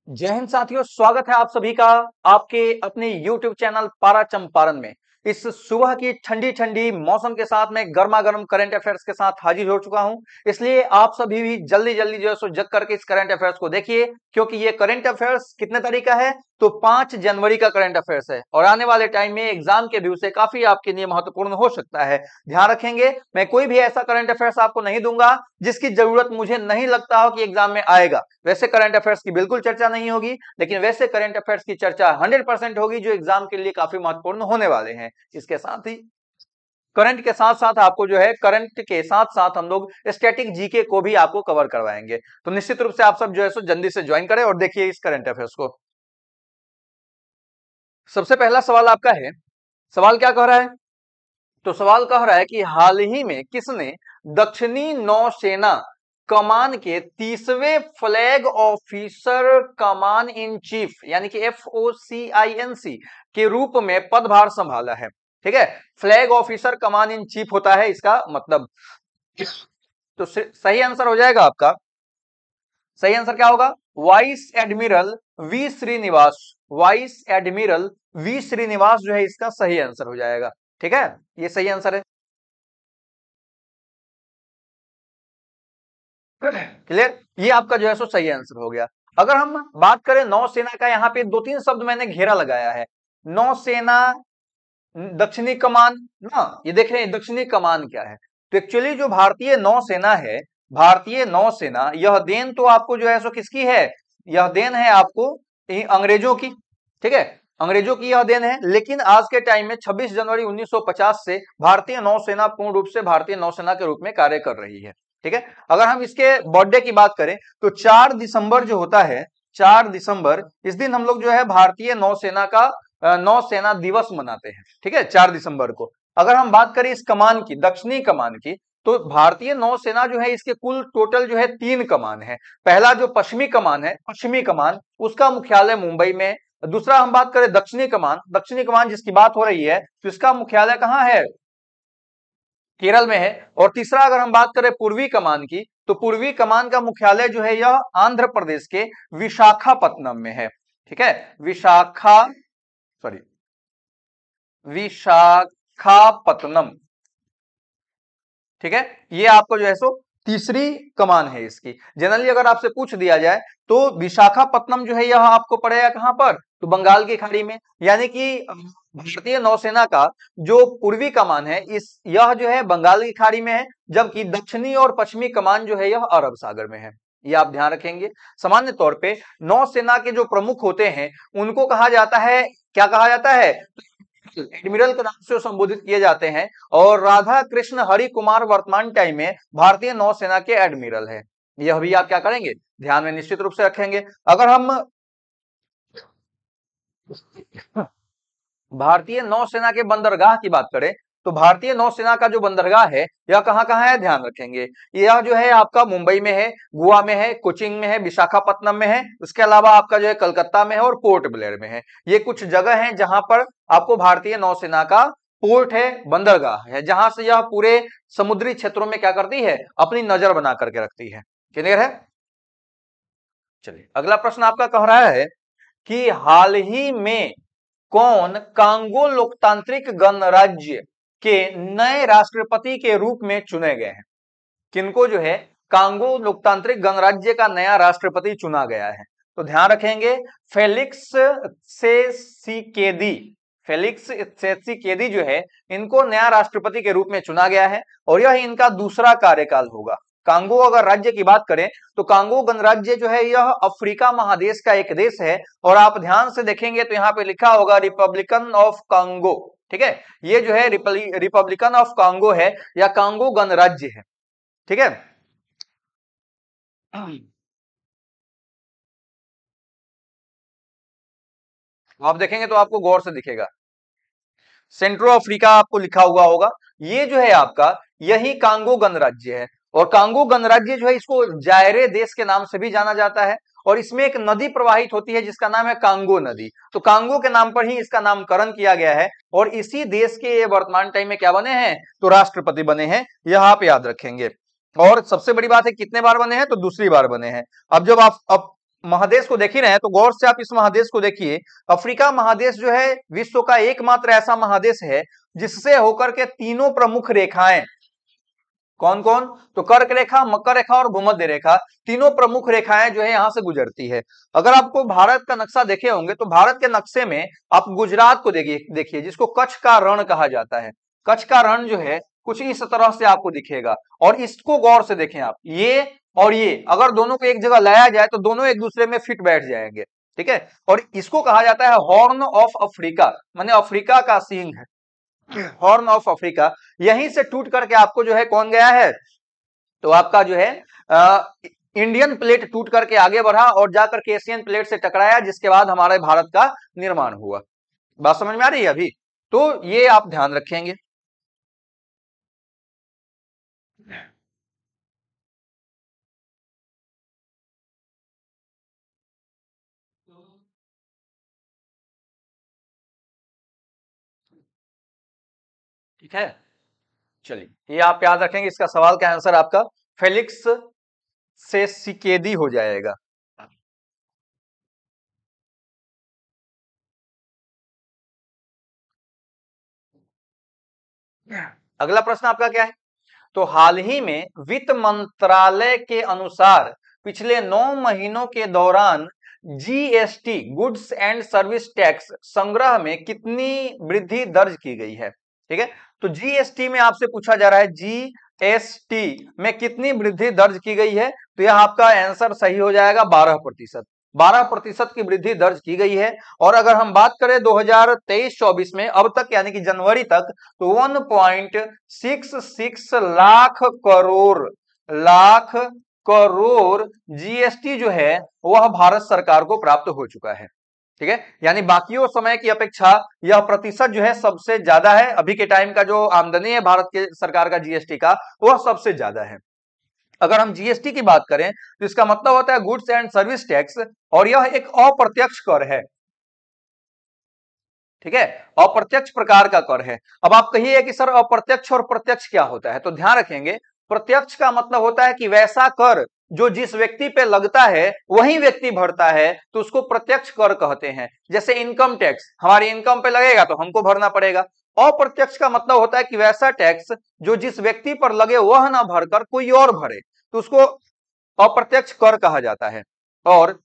जय हिंद साथियों, स्वागत है आप सभी का आपके अपने YouTube चैनल पारा चंपारण में। इस सुबह की ठंडी ठंडी मौसम के साथ में गर्मा गर्म करंट अफेयर्स के साथ हाजिर हो चुका हूं। इसलिए आप सभी भी जल्दी जल्दी जो है सो जग करके इस करंट अफेयर्स को देखिए, क्योंकि ये करंट अफेयर्स कितने तारीख का है तो 5 जनवरी का करंट अफेयर्स है और आने वाले टाइम में एग्जाम के व्यू से काफी आपके लिए महत्वपूर्ण हो सकता है। ध्यान रखेंगे, मैं कोई भी ऐसा करंट अफेयर्स आपको नहीं दूंगा जिसकी जरूरत मुझे नहीं लगता हो कि एग्जाम में आएगा। वैसे करंट अफेयर्स की बिल्कुल चर्चा नहीं होगी, लेकिन वैसे करंट अफेयर्स की चर्चा 100% होगी जो एग्जाम के लिए काफी महत्वपूर्ण होने वाले हैं। इसके साथ ही करंट के साथ साथ आपको जो है करंट के साथ साथ हम लोग स्टैटिक जीके को भी आपको कवर करवाएंगे। तो निश्चित रूप से आप सब जो है सो जल्दी से ज्वाइन करें और देखिए इस करंट अफेयर्स को। सबसे पहला सवाल आपका है, सवाल क्या कह रहा है? तो सवाल कह रहा है कि हाल ही में किसने दक्षिणी नौसेना कमान के 30वें flag officer come on in chief यानी कि FOCINC के रूप में पदभार संभाला है? ठीक है, flag officer come on in chief होता है इसका मतलब। तो सही आंसर हो जाएगा आपका, सही आंसर क्या होगा? Vice admiral V Srinivas. Vice admiral V Srinivas जो है इसका सही आंसर हो जाएगा। ठीक है, ये सही आंसर है। क्लियर, ये आपका जो है सो सही आंसर हो गया। अगर हम बात करें नौसेना का, यहाँ पे दो तीन शब्द मैंने घेरा लगाया है। नौसेना दक्षिणी कमान ना, ये देख रहे हैं दक्षिणी कमान क्या है? तो एक्चुअली जो भारतीय नौसेना है, भारतीय नौसेना, यह देन तो आपको जो है सो किसकी है? यह देन है आपको अंग्रेजों की। ठीक है, अंग्रेजों की यह देन है, लेकिन आज के टाइम में 26 जनवरी 1950 से भारतीय नौसेना पूर्ण रूप से भारतीय नौसेना के रूप में कार्य कर रही है। ठीक है, अगर हम इसके बर्थडे की बात करें तो 4 दिसंबर जो होता है, 4 दिसंबर, इस दिन हम लोग जो है भारतीय नौसेना का नौसेना दिवस मनाते हैं। ठीक है, 4 दिसंबर को। अगर हम बात करें इस कमान की, दक्षिणी कमान की, तो भारतीय नौसेना जो है इसके कुल टोटल जो है 3 कमान है। पहला जो पश्चिमी कमान है, पश्चिमी कमान, उसका मुख्यालय मुंबई में। दूसरा हम बात करें दक्षिणी कमान, दक्षिणी कमान जिसकी बात हो रही है तो इसका मुख्यालय कहां है? केरल में है। और तीसरा अगर हम बात करें पूर्वी कमान की, तो पूर्वी कमान का मुख्यालय जो है यह आंध्र प्रदेश के विशाखापत्तनम में है। ठीक है, विशाखापत्तनम। ठीक है, ये आपको जो है सो तीसरी कमान है इसकी। जनरली अगर आपसे पूछ दिया जाए तो विशाखापत्तनम जो है यह आपको पड़ेगा कहां पर? तो बंगाल की खाड़ी में। यानी कि भारतीय नौसेना का जो पूर्वी कमान है इस यह जो है बंगाल की खाड़ी में है, जबकि दक्षिणी और पश्चिमी कमान जो है यह अरब सागर में है। ये आप ध्यान रखेंगे। सामान्य तौर पे नौसेना के जो प्रमुख होते हैं उनको कहा जाता है, क्या कहा जाता है? एडमिरल के नाम से संबोधित किए जाते हैं। और राधा कृष्ण हरि कुमार वर्तमान टाइम में भारतीय नौसेना के एडमिरल है। यह भी आप क्या करेंगे, ध्यान में निश्चित रूप से रखेंगे। अगर हम भारतीय नौसेना के बंदरगाह की बात करें तो भारतीय नौसेना का जो बंदरगाह है यह कहां कहां है, ध्यान रखेंगे। यह जो है आपका मुंबई में है, गोवा में है, कोचिंग में है, विशाखापत्तनम में है। उसके अलावा आपका जो है कलकत्ता में है और पोर्ट ब्लेयर में है। ये कुछ जगह हैं जहां पर आपको भारतीय नौसेना का पोर्ट है, बंदरगाह है, जहां से यह पूरे समुद्री क्षेत्रों में क्या करती है, अपनी नजर बना करके रखती है। क्लियर है? चलिए अगला प्रश्न आपका कह रहा है कि हाल ही में कौन कांगो लोकतांत्रिक गणराज्य के नए राष्ट्रपति के रूप में चुने गए हैं? किनको जो है कांगो लोकतांत्रिक गणराज्य का नया राष्ट्रपति चुना गया है? तो ध्यान रखेंगे, फेलिक्स सेसिकेदी, फेलिक्स सेसिकेदी जो है इनको नया राष्ट्रपति के रूप में चुना गया है और यह इनका दूसरा कार्यकाल होगा। कांगो अगर राज्य की बात करें तो कांगो गणराज्य जो है यह अफ्रीका महादेश का एक देश है और आप ध्यान से देखेंगे तो यहाँ पे लिखा होगा रिपब्लिकन ऑफ कांगो। ठीक है, ये जो है रिपब्लिकन ऑफ कांगो है या कांगो गणराज्य है। ठीक है, आप देखेंगे तो आपको गौर से दिखेगा, सेंट्रो अफ्रीका आपको लिखा हुआ होगा। ये जो है आपका यही कांगो गणराज्य है और कांगो गणराज्य जो है इसको जायरे देश के नाम से भी जाना जाता है और इसमें एक नदी प्रवाहित होती है जिसका नाम है कांगो नदी। तो कांगो के नाम पर ही इसका नामकरण किया गया है और इसी देश के ये वर्तमान टाइम में क्या बने हैं, तो राष्ट्रपति बने हैं। यह आप याद रखेंगे। और सबसे बड़ी बात है कितने बार बने हैं, तो दूसरी बार बने हैं। अब जब आप अब महादेश को देख ही रहे हैं तो गौर से आप इस महादेश को देखिए। अफ्रीका महादेश जो है विश्व का एकमात्र ऐसा महादेश है जिससे होकर के तीनों प्रमुख रेखाएं, कौन कौन, तो कर्क रेखा, मकर रेखा और भूमध्य रेखा, तीनों प्रमुख रेखाएं जो है यहां से गुजरती है। अगर आपको भारत का नक्शा देखे होंगे तो भारत के नक्शे में आप गुजरात को देखिए जिसको कच्छ का रण कहा जाता है। कच्छ का रण जो है कुछ इस तरह से आपको दिखेगा और इसको गौर से देखें आप, ये और ये अगर दोनों को एक जगह लाया जाए तो दोनों एक दूसरे में फिट बैठ जाएंगे, ठीक है। और इसको कहा जाता है हॉर्न ऑफ अफ्रीका, माने अफ्रीका का सींग है, हॉर्न ऑफ अफ्रीका। यहीं से टूट करके आपको जो है कौन गया है, तो आपका जो है इंडियन प्लेट टूट करके आगे बढ़ा और जाकर के एशियन प्लेट से टकराया, जिसके बाद हमारे भारत का निर्माण हुआ। बात समझ में आ रही है अभी, तो ये आप ध्यान रखेंगे। ठीक है, चलिए ये आप याद रखेंगे। इसका सवाल का आंसर आपका फेलिक्स से सिकेदी हो जाएगा। अगला प्रश्न आपका क्या है, तो हाल ही में वित्त मंत्रालय के अनुसार पिछले 9 महीनों के दौरान GST, goods and service tax संग्रह में कितनी वृद्धि दर्ज की गई है। ठीक है, तो जीएसटी में आपसे पूछा जा रहा है जीएसटी में कितनी वृद्धि दर्ज की गई है, तो यह आपका आंसर सही हो जाएगा 12%। 12% की वृद्धि दर्ज की गई है। और अगर हम बात करें 2023-24 में अब तक यानी कि जनवरी तक, तो 1.66 लाख करोड़ जीएसटी जो है वह भारत सरकार को प्राप्त हो चुका है। ठीक है, यानी बाकियों समय की अपेक्षा यह प्रतिशत जो है सबसे ज्यादा है। अभी के टाइम का जो आमदनी है भारत के सरकार का जीएसटी का, वह सबसे ज्यादा है। अगर हम जीएसटी की बात करें तो इसका मतलब होता है गुड्स एंड सर्विस टैक्स, और यह एक अप्रत्यक्ष कर है। ठीक है, अप्रत्यक्ष प्रकार का कर है। अब आप कहिए कि सर अप्रत्यक्ष और प्रत्यक्ष क्या होता है, तो ध्यान रखेंगे, प्रत्यक्ष का मतलब होता है कि वैसा कर जो जिस व्यक्ति पे लगता है वही व्यक्ति भरता है, तो उसको प्रत्यक्ष कर कहते हैं। जैसे इनकम टैक्स हमारी इनकम पे लगेगा तो हमको भरना पड़ेगा। अप्रत्यक्ष का मतलब होता है कि वैसा टैक्स जो जिस व्यक्ति पर लगे वह ना भरकर कोई और भरे, तो उसको अप्रत्यक्ष कर कहा जाता है। और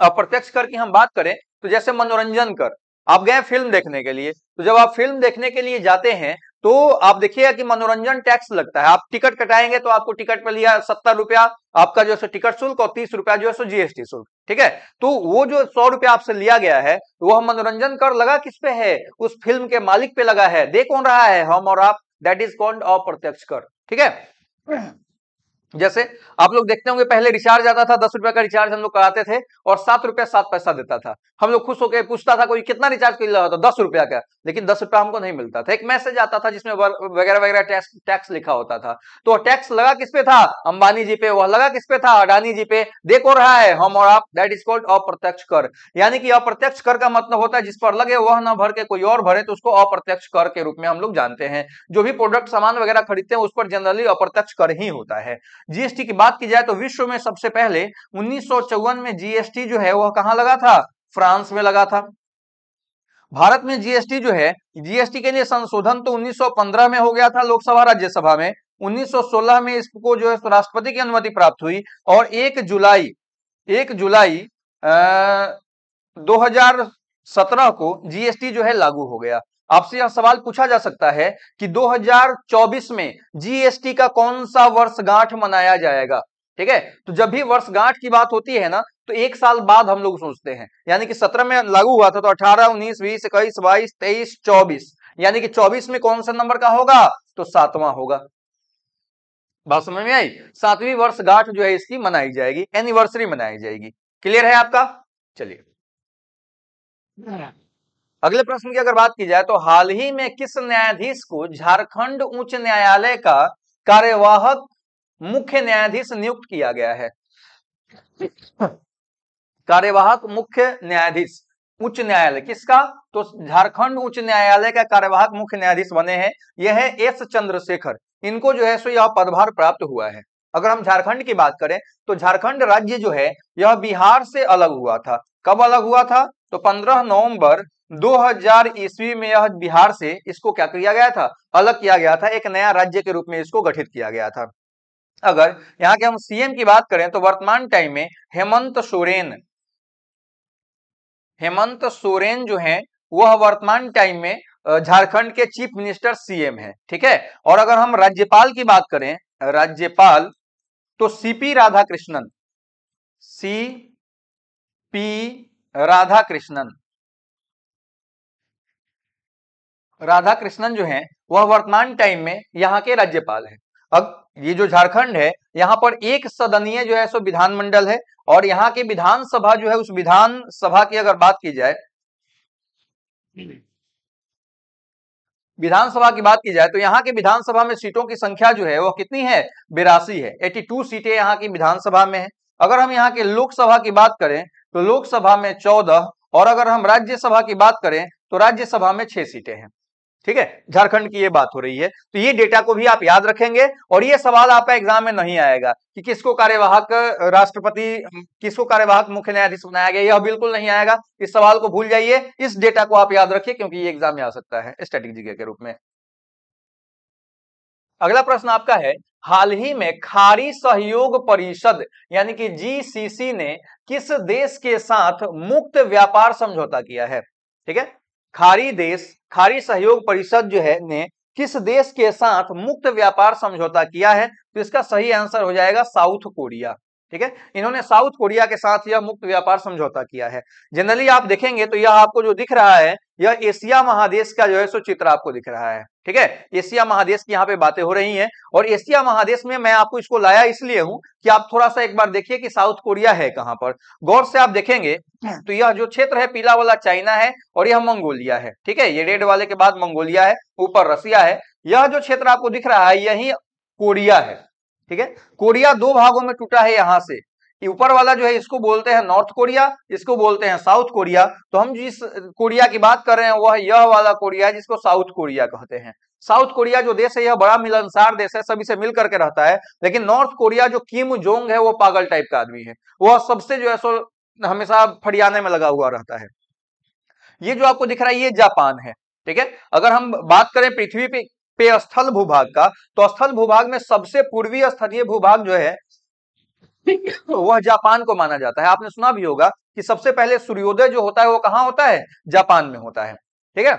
अप्रत्यक्ष कर की हम बात करें तो जैसे मनोरंजन कर, आप गए फिल्म देखने के लिए, तो जब आप फिल्म देखने के लिए जाते हैं तो आप देखिएगा कि मनोरंजन टैक्स लगता है। आप टिकट कटाएंगे तो आपको टिकट पे लिया 70 रुपया आपका जो है टिकट शुल्क, और 30 रुपया जो है जीएसटी शुल्क। ठीक है, तो वो जो 100 रुपया आपसे लिया गया है वह मनोरंजन कर लगा किस पे है, उस फिल्म के मालिक पे लगा है। दे कौन रहा है, हम और आप, दैट इज कॉल्ड अप्रत्यक्ष कर। ठीक है, जैसे आप लोग देखते होंगे पहले रिचार्ज आता था, 10 रुपए का रिचार्ज हम लोग कराते थे और 7 रुपया 7 पैसा देता था। हम लोग खुश होकर पूछता था कोई कितना रिचार्ज कर रहा था, 10 रुपया का, लेकिन 10 रुपया हमको नहीं मिलता था। एक मैसेज आता था जिसमें वगैरह वगैरह टैक्स लिखा होता था। तो टैक्स लगा किस पे था, अंबानी जी पे, वह लगा किस पे था, अडानी जी पे। देख हो रहा है हम और आप, दैट इज कॉल्ड अप्रत्यक्ष कर। यानी कि अप्रत्यक्ष कर का मतलब होता है जिस पर लगे वह ना भर के कोई और भरे, तो उसको अप्रत्यक्ष कर के रूप में हम लोग जानते हैं। जो भी प्रोडक्ट सामान वगैरह खरीदते हैं उस पर जनरली अप्रत्यक्ष कर ही होता है। जीएसटी की बात की जाए तो विश्व में सबसे पहले 1954 में जीएसटी जो है वह कहां लगा था, फ्रांस में लगा था। भारत में जीएसटी जो है, जीएसटी के लिए संशोधन तो 1915 में हो गया था लोकसभा राज्यसभा में। 1916 में इसको जो है राष्ट्रपति की अनुमति प्राप्त हुई, और 1 जुलाई 2017 को जीएसटी जो है लागू हो गया। आपसे यह सवाल पूछा जा सकता है कि 2024 में जीएसटी का कौन सा वर्षगांठ मनाया जाएगा। ठीक है, तो जब भी वर्षगांठ की बात होती है ना, तो एक साल बाद हम लोग सोचते हैं। यानी कि 17 में लागू हुआ था, तो 18, 19, 20, 21, 22, 23, 24, यानी कि 24 में कौन सा नंबर का होगा, तो 7वां होगा। बात समझ में आई, 7वीं वर्षगांठ जो है इसकी मनाई जाएगी, एनिवर्सरी मनाई जाएगी। क्लियर है आपका, चलिए अगले प्रश्न की अगर बात की जाए तो हाल ही में किस न्यायाधीश को झारखंड उच्च न्यायालय का कार्यवाहक मुख्य न्यायाधीश नियुक्त किया गया है। कार्यवाहक मुख्य न्यायाधीश उच्च न्यायालय किसका, तो झारखंड उच्च न्यायालय का कार्यवाहक मुख्य न्यायाधीश बने हैं, यह है एस चंद्रशेखर। इनको जो है सो यह पदभार प्राप्त हुआ है। अगर हम झारखंड की बात करें तो झारखंड राज्य जो है यह बिहार से अलग हुआ था। कब अलग हुआ था? तो 15 नवंबर 2000 ईस्वी में यह बिहार से इसको क्या किया गया था? अलग किया गया था, एक नया राज्य के रूप में इसको गठित किया गया था। अगर यहाँ के हम सीएम की बात करें तो वर्तमान टाइम में हेमंत सोरेन जो है वह वर्तमान टाइम में झारखंड के चीफ मिनिस्टर सीएम है। ठीक है। और अगर हम राज्यपाल की बात करें, राज्यपाल तो सीपी राधाकृष्णन, राधाकृष्णन जो है वह वर्तमान टाइम में यहाँ के राज्यपाल है। अब ये जो झारखंड है यहाँ पर एक सदनीय जो है सो विधानमंडल है, और यहाँ की विधानसभा जो है उस विधानसभा की अगर बात की जाए, विधानसभा की बात की जाए तो यहाँ की विधानसभा में सीटों की संख्या जो है वह कितनी है? 82 है। 82 सीटें यहाँ की विधानसभा में है। अगर हम यहाँ के लोकसभा की बात करें तो लोकसभा में 14, और अगर हम राज्यसभा की बात करें तो राज्यसभा में 6 सीटें हैं। ठीक है, झारखंड की ये बात हो रही है। तो ये डेटा को भी आप याद रखेंगे, और ये सवाल आपका एग्जाम में नहीं आएगा कि किसको कार्यवाहक किसको कार्यवाहक मुख्य न्यायाधीश बनाया गया, यह बिल्कुल नहीं आएगा। इस सवाल को भूल जाइए, इस डेटा को आप याद रखिए, क्योंकि ये एग्जाम में आ सकता है स्टैटिक जीके के रूप में। अगला प्रश्न आपका है, हाल ही में खाड़ी सहयोग परिषद यानी कि जीसीसी ने किस देश के साथ मुक्त व्यापार समझौता किया है? ठीक है, खाड़ी सहयोग परिषद जो है ने किस देश के साथ मुक्त व्यापार समझौता किया है? तो इसका सही आंसर हो जाएगा साउथ कोरिया। ठीक है, इन्होंने साउथ कोरिया के साथ यह मुक्त व्यापार समझौता किया है। जनरली आप देखेंगे तो यह आपको जो दिख रहा है यह एशिया महादेश का जो है सो चित्र आपको दिख रहा है। ठीक है, एशिया महादेश की यहाँ पे बातें हो रही हैं, और एशिया महादेश में मैं आपको इसको लाया इसलिए हूं कि आप थोड़ा सा एक बार देखिए कि साउथ कोरिया है कहां पर। गौर से आप देखेंगे तो यह जो क्षेत्र है पीला वाला चाइना है, और यह मंगोलिया है। ठीक है, ये रेड वाले के बाद मंगोलिया है, ऊपर रसिया है। यह जो क्षेत्र आपको दिख रहा है यही कोरिया है। ठीक है, कोरिया दो भागों में टूटा है यहां से। ऊपर वाला जो है इसको बोलते हैं नॉर्थ कोरिया, इसको बोलते हैं साउथ कोरिया। तो हम जिस कोरिया की बात कर रहे हैं वह यह वाला कोरिया है जिसको साउथ कोरिया कहते हैं। साउथ कोरिया जो देश है यह बड़ा मिलनसार देश है, सभी से मिल करके रहता है। लेकिन नॉर्थ कोरिया जो किम जोंग है वो पागल टाइप का आदमी है, वह सबसे जो है सो हमेशा फड़ियाने में लगा हुआ रहता है। ये जो आपको दिख रहा है ये जापान है। ठीक है, अगर हम बात करें पृथ्वी पे स्थल भूभाग का, तो स्थल भूभाग में सबसे पूर्वी स्थलीय भूभाग जो है वह जापान को माना जाता है। आपने सुना भी होगा कि सबसे पहले सूर्योदय जो होता है वो कहां होता है? जापान में होता है। ठीक है,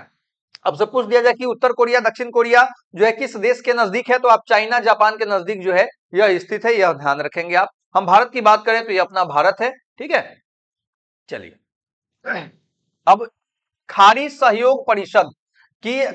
अब से पूछ दिया जाए कि उत्तर कोरिया दक्षिण कोरिया जो है किस देश के नजदीक है, तो आप चाइना जापान के नजदीक जो है यह स्थित है, यह ध्यान रखेंगे आप। हम भारत की बात करें तो यह अपना भारत है। ठीक है, चलिए अब खाड़ी सहयोग परिषद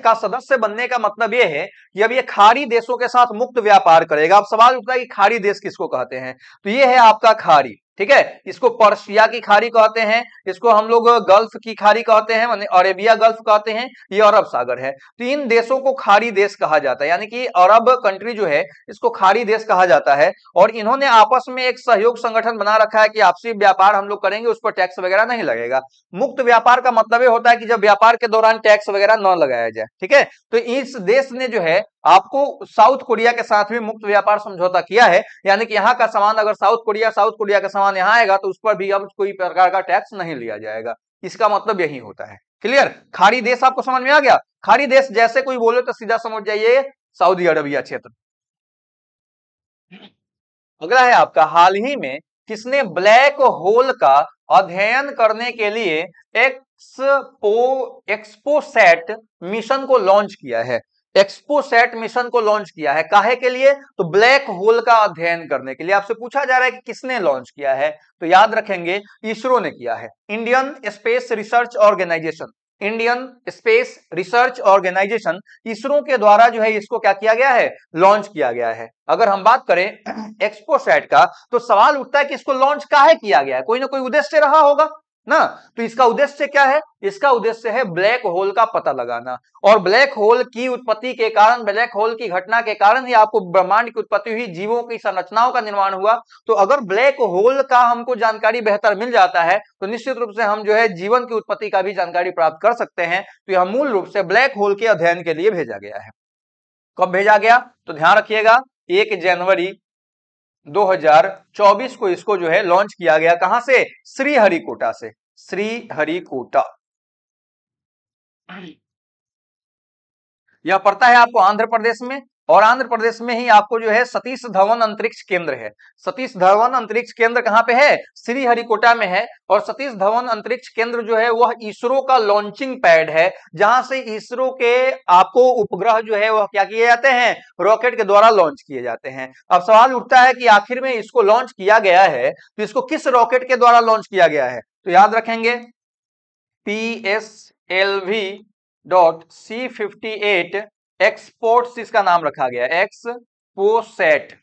का सदस्य बनने का मतलब यह है कि अब ये खाड़ी देशों के साथ मुक्त व्यापार करेगा। अब सवाल उठता है कि खाड़ी देश किसको कहते हैं? तो ये है आपका खाड़ी। ठीक है, इसको पर्शिया की खाड़ी कहते हैं, इसको हम लोग गल्फ की खाड़ी कहते हैं, माने अरेबिया गल्फ कहते हैं, ये अरब सागर है। तो इन देशों को खाड़ी देश कहा जाता है, यानी कि अरब कंट्री जो है इसको खाड़ी देश कहा जाता है। और इन्होंने आपस में एक सहयोग संगठन बना रखा है कि आपसी व्यापार हम लोग करेंगे, उस पर टैक्स वगैरह नहीं लगेगा। मुक्त व्यापार का मतलब ये होता है कि जब व्यापार के दौरान टैक्स वगैरह न लगाया जाए। ठीक है, तो इस देश ने जो है आपको साउथ कोरिया के साथ भी मुक्त व्यापार समझौता किया है, यानी कि यहाँ का सामान अगर साउथ कोरिया का सामान यहाँ आएगा तो उस पर भी अब कोई प्रकार का टैक्स नहीं लिया जाएगा। इसका मतलब यही होता है। क्लियर? खाड़ी देश आपको समझ में आ गया? खाड़ी देश जैसे कोई बोले तो सीधा समझ जाइए सऊदी अरबिया क्षेत्र। अगला है आपका, हाल ही में किसने ब्लैक होल का अध्ययन करने के लिए एक्सपोसैट मिशन को लॉन्च किया है? एक्सपोसैट मिशन को लॉन्च किया है काहे के लिए? तो ब्लैक होल का अध्ययन करने के लिए। आपसे पूछा जा रहा है कि किसने लॉन्च किया है, तो याद रखेंगे इसरो ने किया है। Indian space research organisation, Indian space research organisation, ISRO के द्वारा जो है इसको क्या किया गया है? लॉन्च किया गया है। अगर हम बात करें एक्सपोसैट का, तो सवाल उठता है कि इसको लॉन्च काहे किया गया है? कोई ना कोई उद्देश्य रहा होगा ना। तो इसका उद्देश्य क्या है? इसका उद्देश्य है ब्लैक होल का पता लगाना, और ब्लैक होल की उत्पत्ति के कारण, ब्लैक होल की घटना के कारण ही आपको ब्रह्मांड की उत्पत्ति हुई, जीवों की संरचनाओं का निर्माण हुआ। तो अगर ब्लैक होल का हमको जानकारी बेहतर मिल जाता है तो निश्चित रूप से हम जो है जीवन की उत्पत्ति का भी जानकारी प्राप्त कर सकते हैं। तो यह मूल रूप से ब्लैक होल के अध्ययन के लिए भेजा गया है। कब भेजा गया? तो ध्यान रखिएगा 1 जनवरी 2024 को इसको जो है लॉन्च किया गया। कहां से? श्रीहरिकोटा से, श्रीहरिकोटा। यह पड़ता है आपको आंध्र प्रदेश में, और आंध्र प्रदेश में ही आपको जो है सतीश धवन अंतरिक्ष केंद्र है। सतीश धवन अंतरिक्ष केंद्र कहां पे है? श्रीहरिकोटा में है। और सतीश धवन अंतरिक्ष केंद्र जो है वह इसरो का लॉन्चिंग पैड है, जहां से इसरो के आपको उपग्रह जो है वह क्या किए जाते हैं? रॉकेट के द्वारा लॉन्च किए जाते हैं। अब सवाल उठता है कि आखिर में इसको लॉन्च किया गया है तो इसको किस रॉकेट के द्वारा लॉन्च किया गया है? तो याद रखेंगे PSLV.C58 एक्सपोर्ट्स इसका नाम रखा गया है, एक्सपोसेट,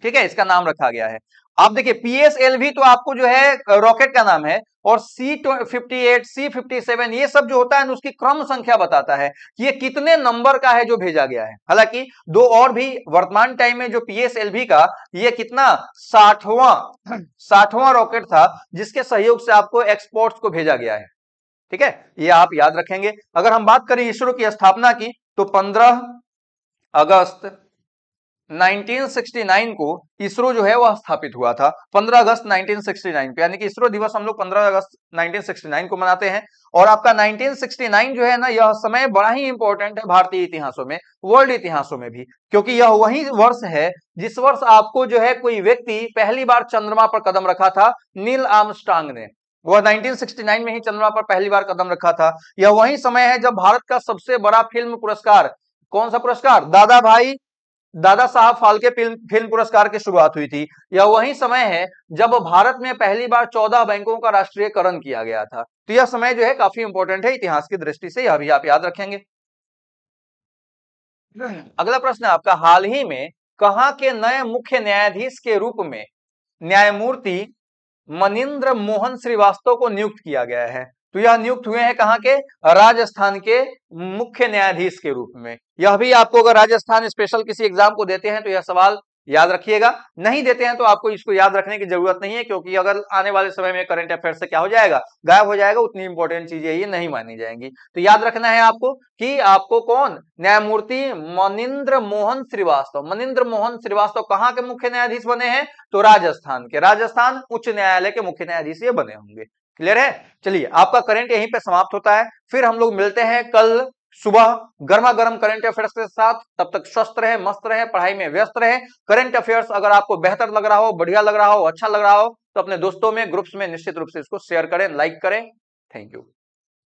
ठीक है, इसका नाम रखा गया है। आप देखिए PSLV तो आपको जो है रॉकेट का नाम है, और C58, C57 ये सब जो होता है उसकी क्रम संख्या बताता है कि ये कितने नंबर का है जो भेजा गया है। हालांकि दो और भी वर्तमान टाइम में जो PSLV का ये कितना 60वां रॉकेट था जिसके सहयोग से आपको एक्सपोर्ट्स को भेजा गया है। ठीक है, ये आप याद रखेंगे। अगर हम बात करें इसरो की स्थापना की तो 15 अगस्त 1969 को इसरो जो है वह स्थापित हुआ था। 15 अगस्त 1969 पे, यानी कि इसरो दिवस हम लोग 15 अगस्त 1969 को मनाते हैं। और आपका 1969 जो है ना, यह समय बड़ा ही इंपॉर्टेंट है भारतीय इतिहासों में, वर्ल्ड इतिहासों में भी, क्योंकि यह वही वर्ष है जिस वर्ष आपको जो है कोई व्यक्ति पहली बार चंद्रमा पर कदम रखा था, नील आर्मस्ट्रांग ने। वह 1969 में ही चंद्रमा पर पहली बार कदम रखा था। यह वही समय है जब भारत का सबसे बड़ा फिल्म पुरस्कार, कौन सा पुरस्कार? दादा साहब फाल्के फिल्म पुरस्कार की शुरुआत हुई थी। यह वही समय है जब भारत में पहली बार 14 बैंकों का राष्ट्रीयकरण किया गया था। तो यह समय जो है काफी इंपॉर्टेंट है इतिहास की दृष्टि से, यह भी आप याद रखेंगे। अगला प्रश्न है आपका, हाल ही में कहां के नए मुख्य न्यायाधीश के रूप में न्यायमूर्ति मनिंद्र मोहन श्रीवास्तव को नियुक्त किया गया है? तो यह नियुक्त हुए हैं कहां के? राजस्थान के मुख्य न्यायाधीश के रूप में। यह भी आपको अगर राजस्थान स्पेशल किसी एग्जाम को देते हैं तो यह सवाल याद रखिएगा, नहीं देते हैं तो आपको इसको याद रखने की जरूरत नहीं है, क्योंकि अगर आने वाले समय में करंट अफेयर से क्या हो जाएगा? गायब हो जाएगा। उतनी इंपॉर्टेंट चीजें ये नहीं मानी जाएंगी। तो याद रखना है आपको कि आपको कौन? न्यायमूर्ति मनिंद्र मोहन श्रीवास्तव। मनिंद्र मोहन श्रीवास्तव कहां के मुख्य न्यायाधीश बने हैं? तो राजस्थान के, राजस्थान उच्च न्यायालय के मुख्य न्यायाधीश ये बने होंगे। क्लियर है? चलिए, आपका करंट यहीं पे समाप्त होता है। फिर हम लोग मिलते हैं कल सुबह गर्मा गर्म करंट अफेयर्स के साथ। तब तक स्वस्थ रहे, मस्त रहे, पढ़ाई में व्यस्त रहे। करंट अफेयर्स अगर आपको बेहतर लग रहा हो, बढ़िया लग रहा हो, अच्छा लग रहा हो, तो अपने दोस्तों में, ग्रुप्स में निश्चित रूप से इसको शेयर करें, लाइक करें। Thank you.